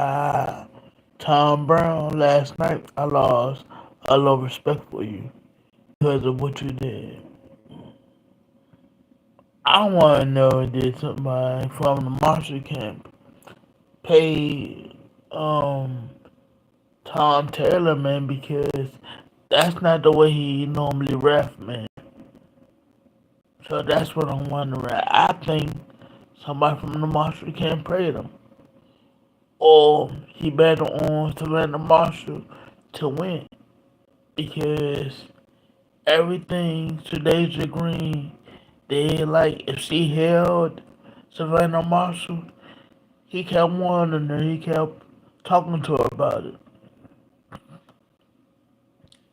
by Tom Brown last night, I lost a lot of respect for you because of what you did. I want to know, did somebody from the Marshall camp pay um, Tom Taylor, man? Because that's not the way he normally ref, man. So that's what I'm wondering. I think somebody from the Marshall camp paid him. Or he bet on Savannah Marshall to win. Because everything today's Green did, like if she held Savannah Marshall, he kept warning her, he kept talking to her about it.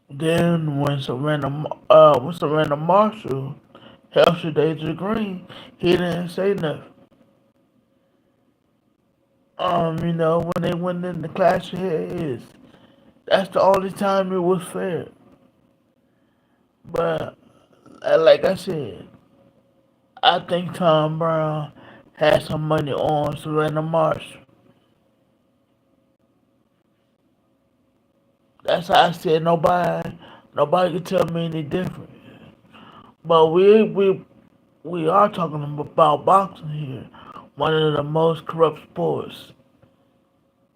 Then when Savannah Marshall held Shadeja Green, he didn't say nothing. When they went in the clash of heads, that's the only time it was fair. But like I said, I think Tom Brown had some money on Savannah Marshall. That's how I said nobody can tell me any different. But we are talking about boxing here, one of the most corrupt sports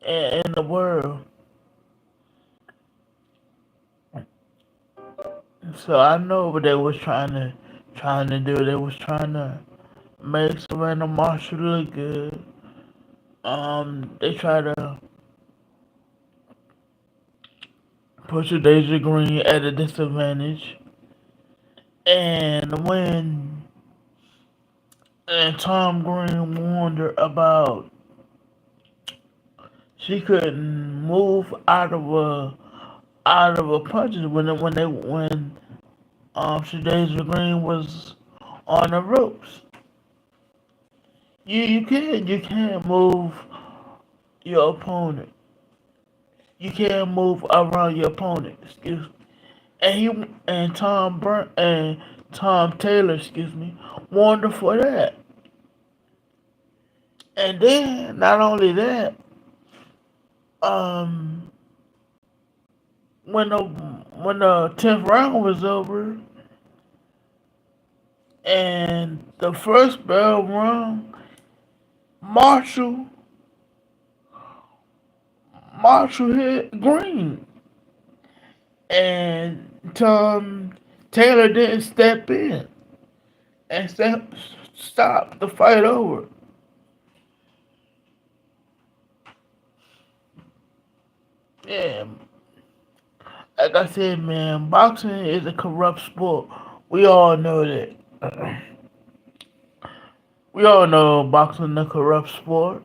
in the world. So I know what they was trying to do. They was trying to make Savannah Marshall look good. They try to put Deja Green at a disadvantage, and Tom Green warned her about she couldn't move out of a punches when Shadeja Green was on the ropes. You can't move your opponent. You can't move around your opponent. Excuse me. And Tom Taylor, excuse me, warned her for that. And then not only that, um, when the 10th round was over and the first bell rung, Marshall Marshall hit Green, and Tom Taylor didn't step in and stop the fight over. Yeah, like I said, man, boxing is a corrupt sport. We all know that. We all know boxing is a corrupt sport.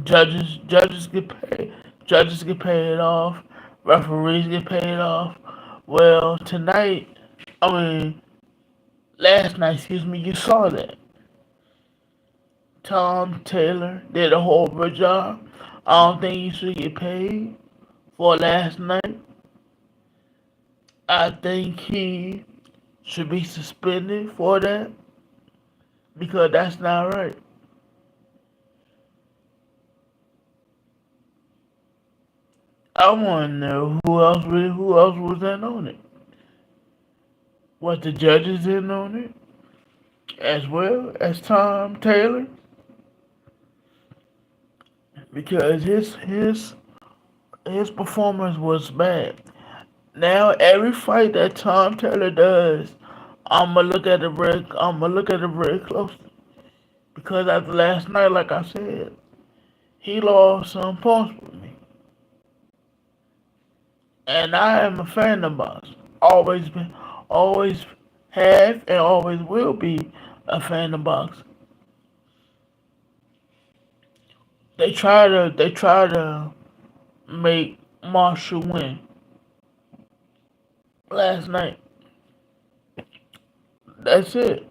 Judges get paid. Judges get paid off. Referees get paid off. Well, I mean, last night, excuse me, you saw that. Tom Taylor did a horrible job. I don't think he should get paid for last night. I think he should be suspended for that because that's not right. I want to know who else was in on it. Was the judges in on it as well as Tom Taylor? Because his performance was bad. Now every fight that Tom Taylor does, I'm gonna look at it very closely. Because after last night, like I said, he lost some points with me. And I am a fan of boxing. Always have and always will be a fan of boxing. They try to make Marshall win last night. That's it.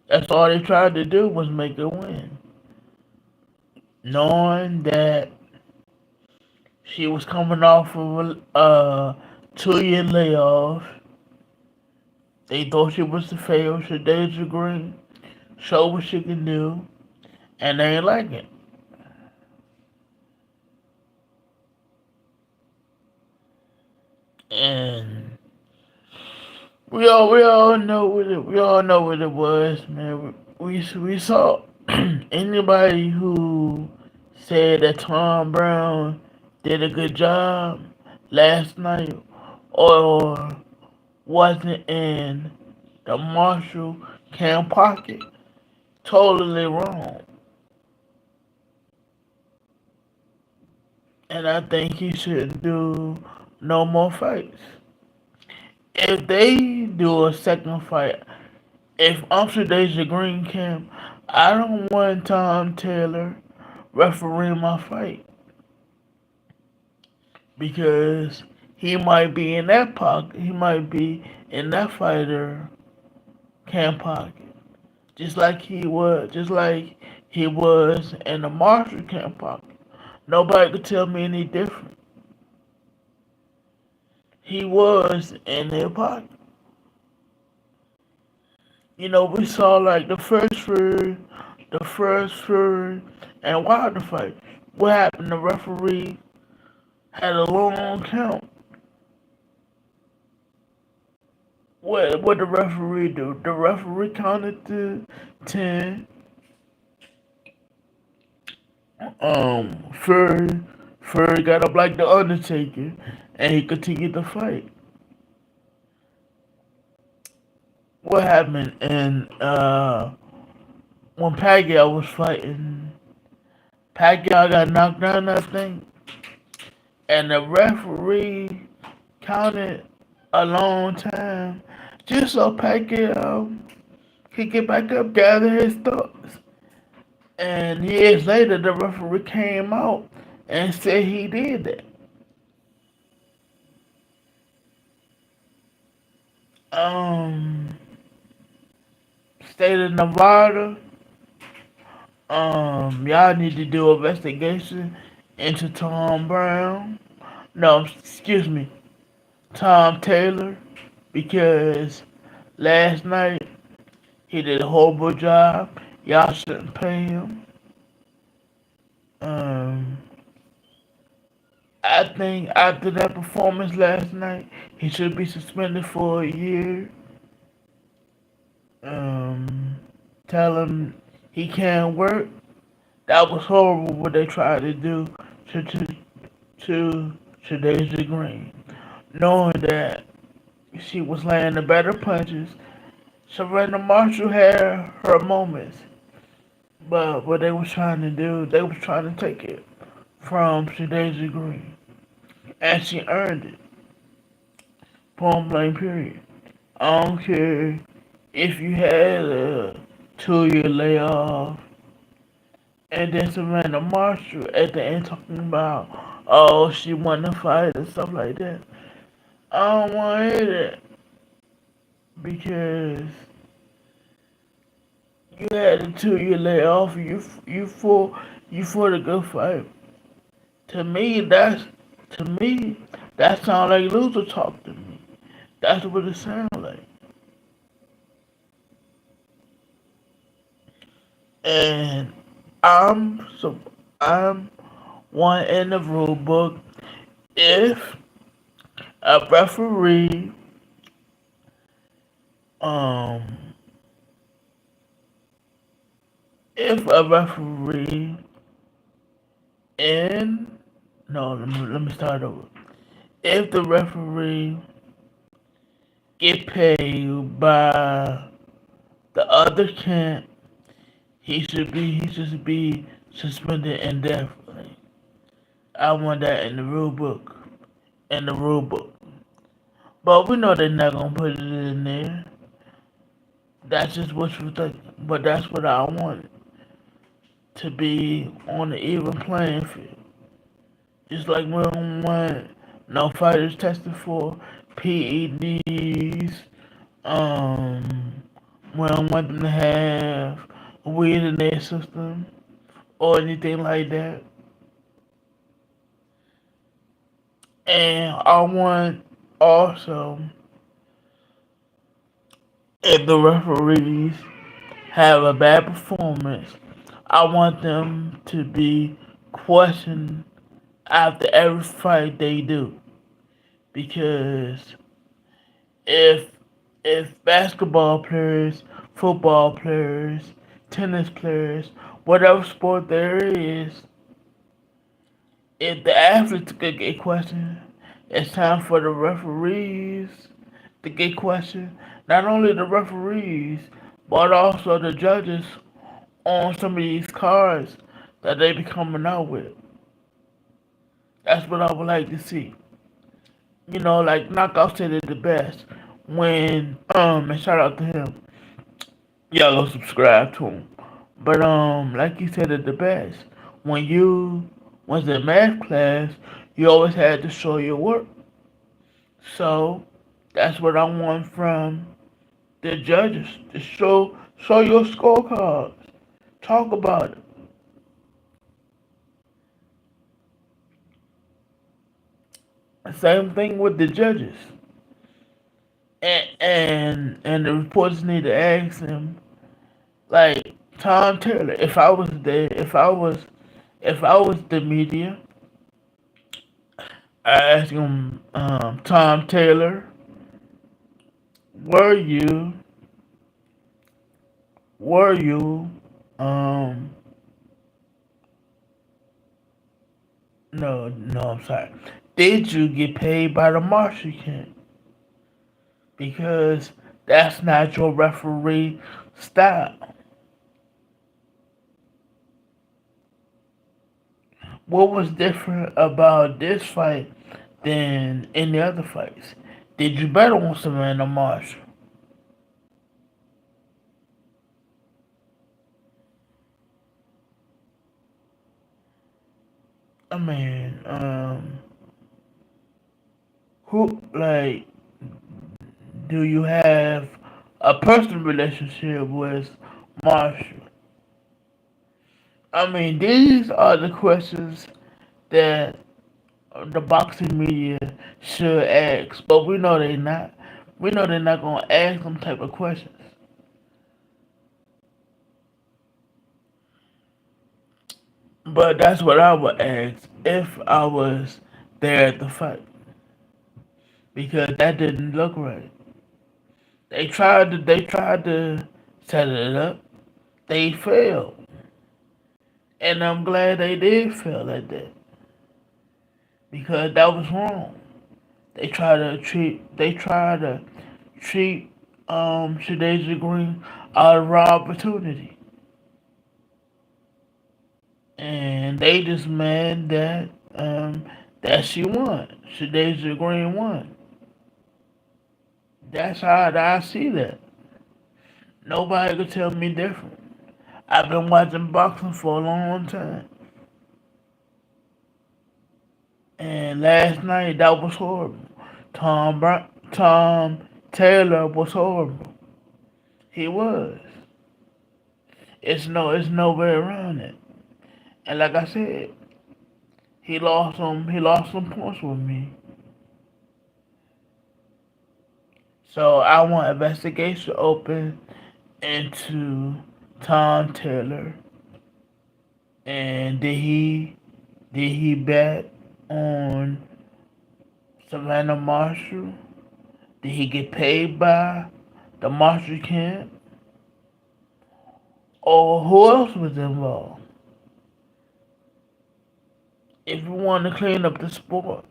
That's all they tried to do was make her win. Knowing that she was coming off of a 2 year layoff, they thought she was the fail. Shadeja Green showed what she can do, and they ain't like it. we all know what it was, man. We saw anybody who said that Tom Brown did a good job last night or wasn't in the Marshall Cam pocket. Totally wrong. And I think he should do no more fights. If they do a second fight, if Deja Green camp, I don't want Tom Taylor refereeing my fight because he might be in that pocket. He might be in that fighter camp pocket. Just like he was in the Marshall camp pocket. Nobody could tell me any different. He was in their pocket. We saw like the first Fury and Wilder fight. What happened? The referee had a long count. What the referee do? The referee counted to 10. Fury got up like the Undertaker, and he continued to fight. What happened? And when Pacquiao was fighting, Pacquiao got knocked down, I think, and the referee counted a long time just so Pacquiao could get back up, gather his thoughts. And years later, the referee came out and said he did that. Um, State of Nevada, y'all need to do an investigation into Tom Brown. No, excuse me, Tom Taylor, because last night he did a horrible job. Y'all shouldn't pay him. Um, I think after that performance last night, he should be suspended for a year. Um, Tell him he can't work. That was horrible what they tried to do to Shadeja Green, knowing that she was laying the better punches. Serena Marshall had her moments, but what they was trying to do, they was trying to take it from Shadeja Green, and she earned it. Point blank period. I don't care if you had a 2 year layoff and then Savannah Marshall at the end talking about, oh, she won the fight and stuff like that. I don't want to hear that because you had a 2 year layoff. You fought a good fight. To me, that sounds like loser talk to me. That's what it sounds like. And so I'm one in the rule book. If a referee um if a referee in no let me start over. If the referee get paid by the other camp, he should be suspended indefinitely. I want that in the rule book. In the rule book. But we know they're not gonna put it in there. That's just what you think. But that's what I want to be on the even playing field. Just like we don't want no fighters tested for PEDs. Um, we don't want them to have weed in their system or anything like that. And I want also if the referees have a bad performance, I want them to be questioned after every fight they do. Because if if basketball players, football players, tennis players, whatever sport there is, if the athletes could get questioned, it's time for the referees to get questioned. Not only the referees, but also the judges on some of these cards that they be coming out with. That's what I would like to see. Like Knockout said it the best. When and shout out to him. Y'all go subscribe to him. But like he said it the best. When you was in math class, you always had to show your work. So that's what I want from the judges to show your scorecards. Talk about it. Same thing with the judges. And the reporters need to ask him, like Tom Taylor, if I was there, if I was the media, I ask him, Tom Taylor, were you were you um no, I'm sorry. Did you get paid by the Marshall camp? Because that's not your referee style. What was different about this fight than any other fights? Did you bet on Savannah Marshall? I mean, who like do you have a personal relationship with Marshall? I mean, these are the questions that the boxing media should ask, but we know they're not. We know they're not gonna ask them type of questions. But that's what I would ask if I was there at the fight, because that didn't look right. They tried to set it up. They failed, and I'm glad they did fail at that because that was wrong. They try to treat Shadeja Green out of her opportunity, and they just mad that she won. Shadeja Green won. That's how I see that. Nobody could tell me different. I've been watching boxing for a long time, and last night that was horrible. Tom Taylor was horrible. He was. It's no way around it. And like I said, he lost some points with me. So I want investigation open into Tom Taylor, and did he bet on Savannah Marshall? Did he get paid by the Marshall camp? Or who else was involved? If we want to clean up the sport,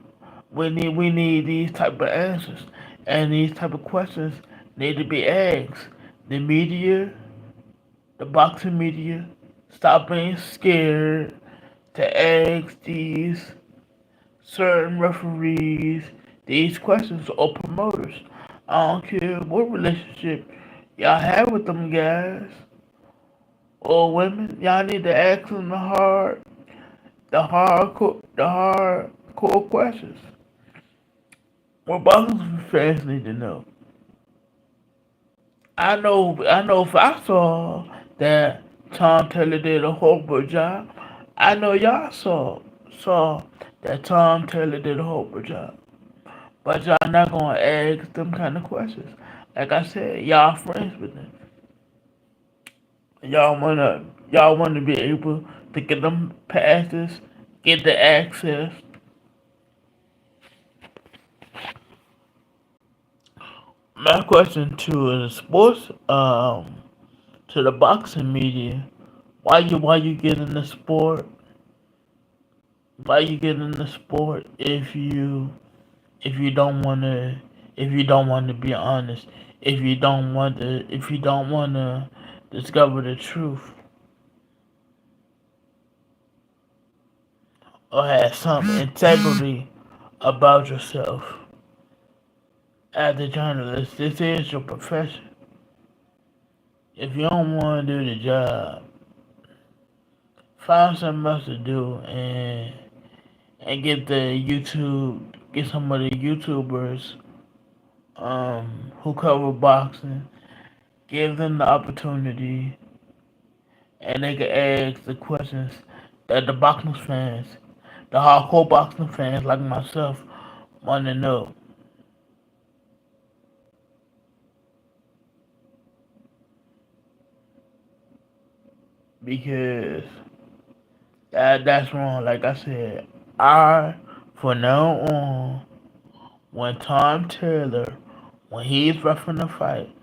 we need these type of answers, and these type of questions need to be asked. The media, the boxing media, stop being scared to ask these certain referees these questions or promoters. I don't care what relationship y'all have with them guys or women. Y'all need to ask them the hardcore questions. What boxing fans need to know. I know if I saw that Tom Taylor did a horrible job, I know y'all saw that Tom Taylor did a horrible job. But y'all not gonna ask them kind of questions. Like I said, y'all friends with them. Y'all wanna be able to get them passes, get the access. My question to the sports, to the boxing media, why you get in the sport? Why you get in the sport if you don't wanna if you don't want to be honest, if you don't want to discover the truth or have some integrity about yourself as a journalist? This is your profession. If you don't want to do the job, find something else to do and get some of the YouTubers who cover boxing, give them the opportunity, and they can ask the questions that the boxing fans, the hardcore boxing fans like myself, want to know. Because that's wrong. Like I said, I from now on, when Tom Taylor, when he's refing the fight,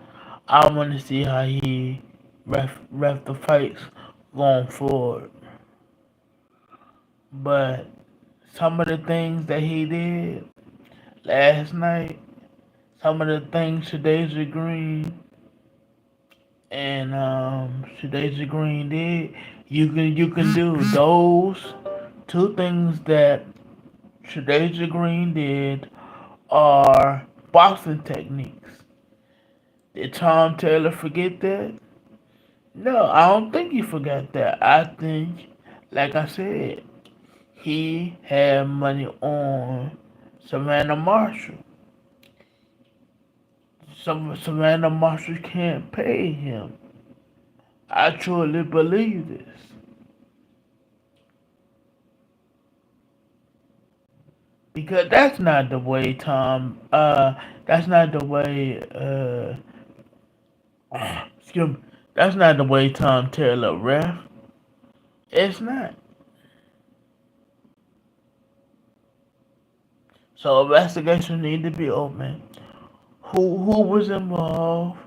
I want to see how he ref the fights going forward. But some of the things that he did last night, some of the things Shadeja Green and Shadeja Green did, you can do those two things that Shadeja Green did are boxing techniques. Did Tom Taylor forget that? No, I don't think he forgot that. I think, like I said, he had money on Savannah Marshall. Savannah Marshall can't pay him. I truly believe this. Because that's not the way, excuse me, that's not the way Tom Taylor ref. It's not. So investigation need to be open. Who was involved?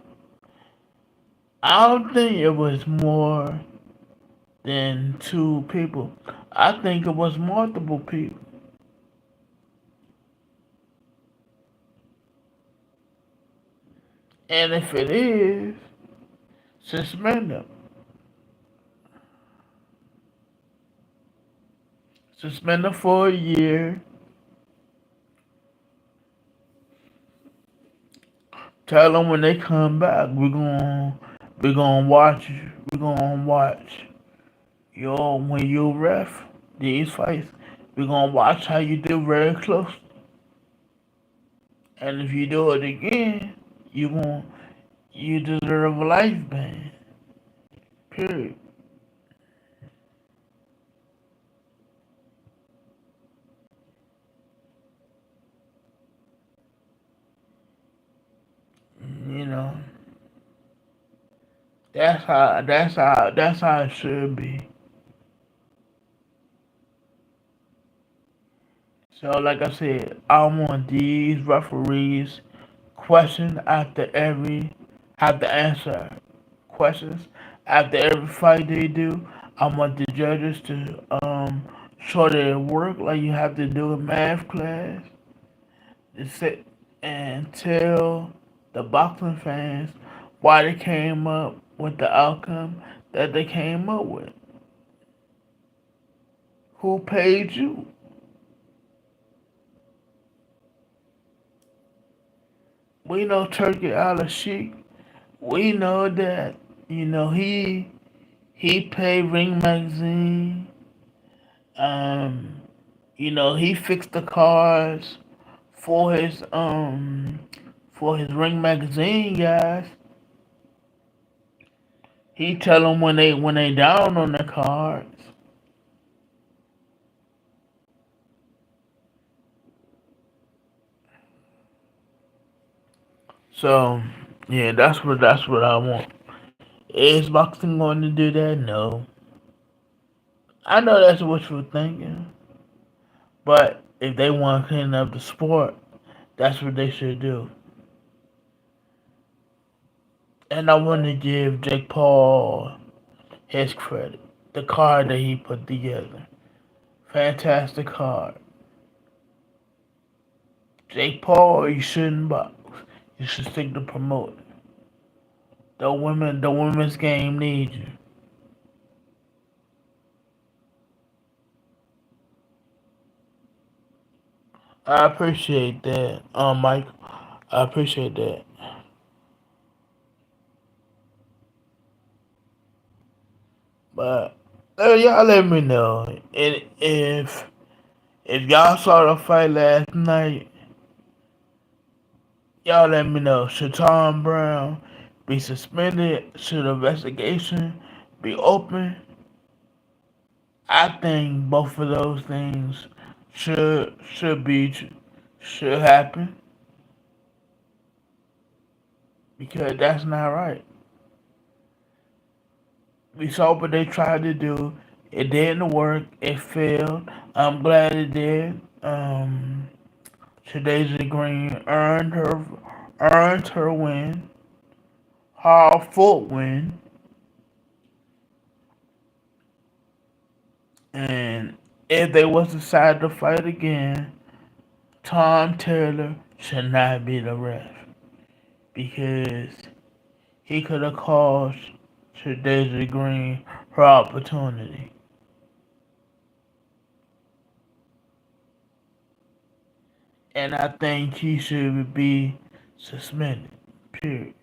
I don't think it was more than two people. I think it was multiple people. And if it is, suspend them. Suspend them for a year. Tell them when they come back, we're gonna watch. We're gonna watch yo when you ref these fights. We're gonna watch how you do very close. And if you do it again, you deserve a life ban. Period. You know, that's how it should be. So like I said, I want these referees question after every have to answer questions after every fight they do. I want the judges to show their work like you have to do in math class. To sit and tell the boxing fans why they came up with the outcome that they came up with. Who paid you? We know Turkey Al Sheikh. We know that he paid Ring Magazine. Um, he fixed the cars for his Ring Magazine guys. He tell them when they down on the cards. So yeah, that's what I want. Is boxing going to do that? No. I know that's what you're thinking, but if they want to clean up the sport, that's what they should do. And I want to give Jake Paul his credit. The card that he put together. Fantastic card. Jake Paul, you shouldn't box. You should stick to promoting. The women's game needs you. I appreciate that, Mike. I appreciate that. But y'all let me know. And if y'all saw the fight last night, y'all let me know. Should Tom Brown be suspended? Should investigation be open? I think both of those things should happen because that's not right. We saw what they tried to do. It didn't work. It failed. I'm glad it did. Shadeja Green earned her win, hard fought win, and if they was to decide to fight again, Tom Taylor should not be the ref because he could have cost Shadeja Green her opportunity. And I think he should be suspended. Period.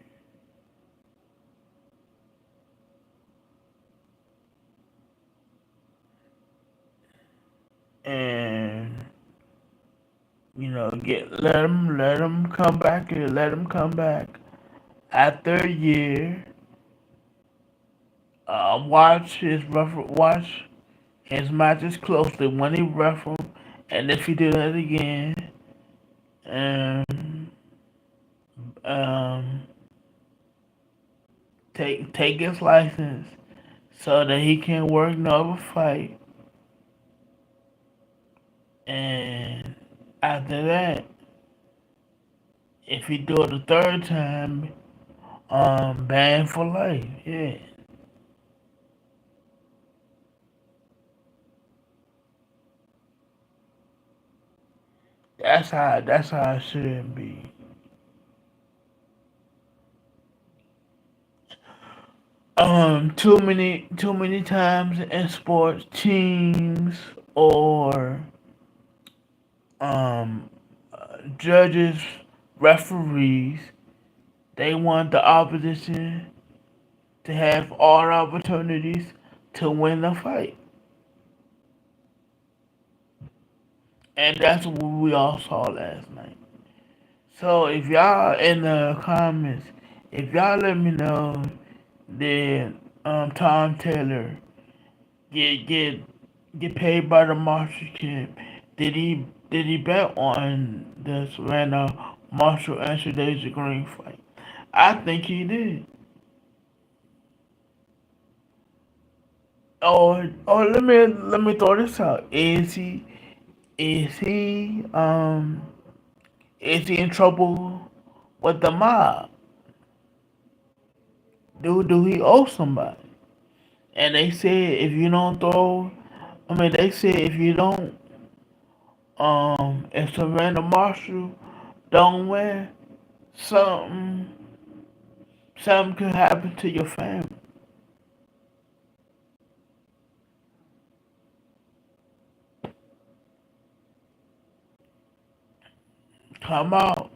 And get let him come back and let him come back after a year. Watch his matches closely when he ref them, and if he do that again, um, um, take his license so that he can work another fight. And after that, if he do it the third time, banned for life. Yeah, that's how it should be. Too many times in sports, teams or um judges, referees, they want the opposition to have all opportunities to win the fight. And that's what we all saw last night. So if y'all in the comments, if y'all let me know that Tom Taylor get get get paid by the Marshall camp, did he bet on the Savannah Marshall and Shadeja Green fight? I think he did. Or let me throw this out. Is he um is he in trouble with the mob? Do he owe somebody? And they said if you don't throw, they said if you don't, if Savannah Marshall don't win, something something could happen to your family. Come out,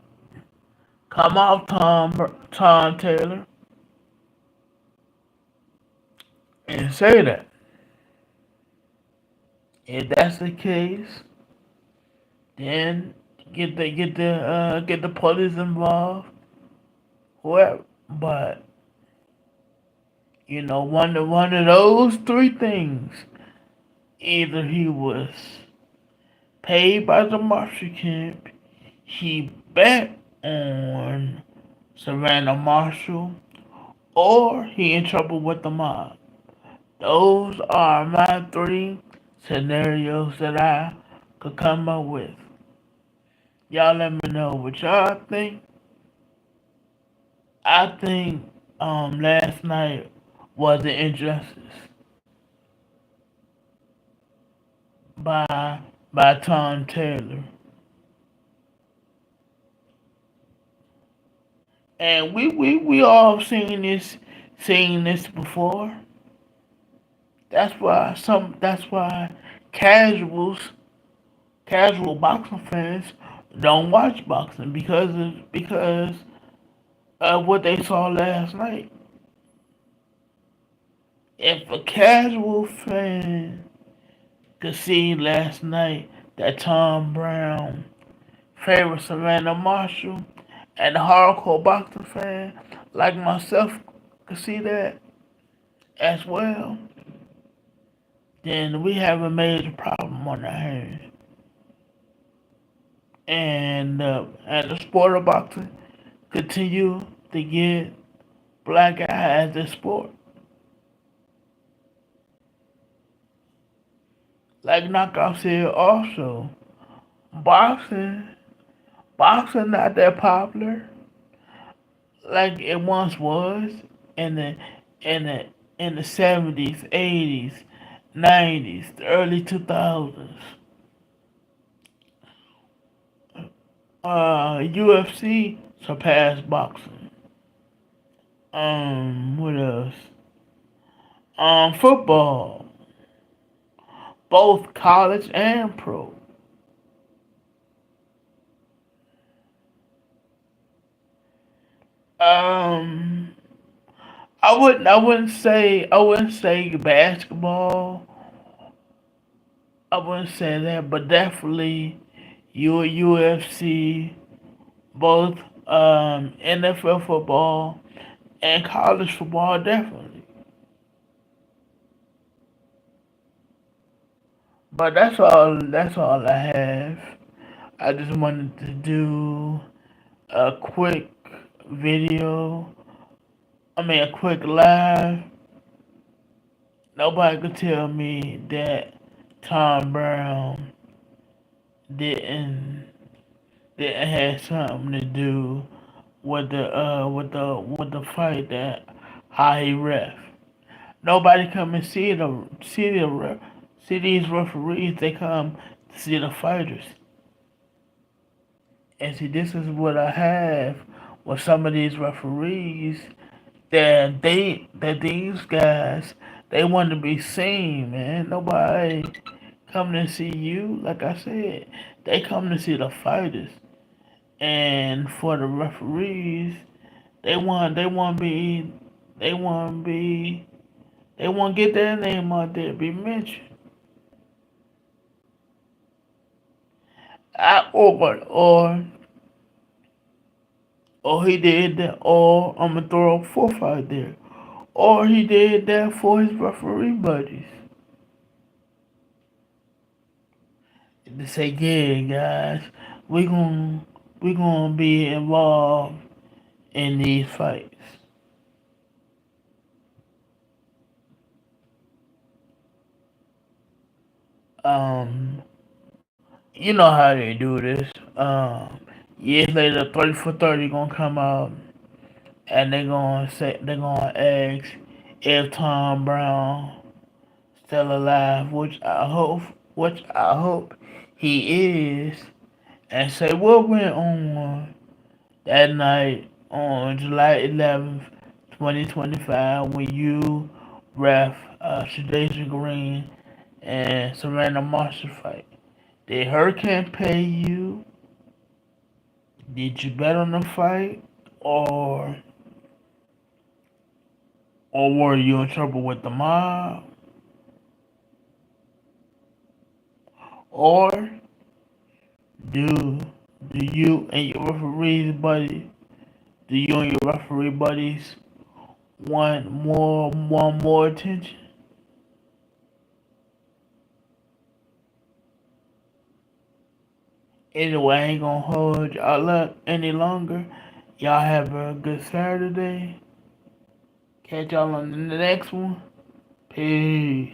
come out, Tom Taylor, and say that. If that's the case, then get the police involved, whoever. But one of those three things, either he was paid by the Marshall camp, he bet on Savannah Marshall, or he in trouble with the mob. Those are my three scenarios that I could come up with. Y'all let me know what y'all think. I think last night was an injustice by Tom Taylor, and we all seen this before. That's why casuals casual boxing fans don't watch boxing because of what they saw last night. If a casual fan could see last night that Tom Brown favored Savannah Marshall, and a hardcore boxing fan like myself could see that as well, then we have a major problem on our hands. And the sport of boxing continue to get black eye as a sport. Like Knockout said also, boxing boxing not that popular like it once was in the in the 70s, 80s, 90s, the early 2000s. UFC surpassed boxing. What else? Football, both college and pro. Um, I wouldn't say basketball. I wouldn't say that, but definitely UFC, both NFL football and college football, definitely. But that's all I have. I just wanted to do a quick video. I mean, a quick live. Nobody could tell me that Tom Brown didn't didn't have something to do with the fight that how he ref. Nobody come and see these referees. They come to see the fighters. And see, this is what I have with some of these referees that these guys they want to be seen, man. Nobody come to see you. Like I said, they come to see the fighters. And for the referees, they want to be they want to be they want to get their name out there, be mentioned. I, or he did that, or I'm gonna throw a fourth out there, or he did that for his referee buddies. To say, yeah, guys, we gon' we gonna be involved in these fights. Um, you know how they do this. Years later, 30 for 30 gonna come out, and they gonna ask if Tom Brown still alive, which I hope he is, and say what went on that night on July 11th, 2025, when you ref Shadeja Green and Savannah Marshall fight. Did Hurricane pay you? Did you bet on the fight? Or or were you in trouble with the mob? Or do do you and your referee buddies want more attention? Anyway, I ain't gonna hold y'all up any longer. Y'all have a good Saturday. Catch y'all on the next one. Peace.